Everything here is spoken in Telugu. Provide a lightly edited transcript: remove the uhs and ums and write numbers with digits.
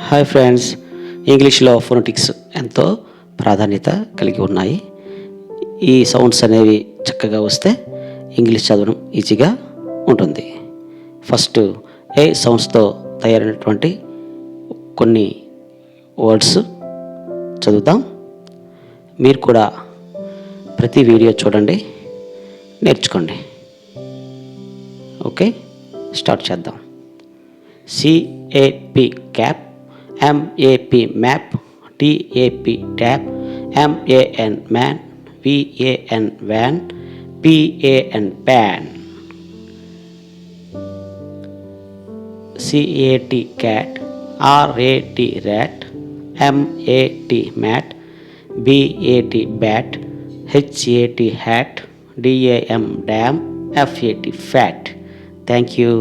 హాయ్ ఫ్రెండ్స్, ఇంగ్లీష్లో ఫోనెటిక్స్ ఎంతో ప్రాధాన్యత కలిగి ఉన్నాయి. ఈ సౌండ్స్ అనేవి చక్కగా వస్తే ఇంగ్లీష్ చదవడం ఈజీగా ఉంటుంది. ఫస్ట్ ఏ సౌండ్స్తో తయారైనటువంటి కొన్ని వర్డ్స్ చదువుతాం. మీరు కూడా ప్రతి వీడియో చూడండి, నేర్చుకోండి. ఓకే, స్టార్ట్ చేద్దాం. CAP cap, MAP map, TAP tap, MAN man, VAN van, PAN pan. CAT cat, RAT rat, MAT mat, BAT bat, HAT hat, DAM dam, FAT fat. Thank you.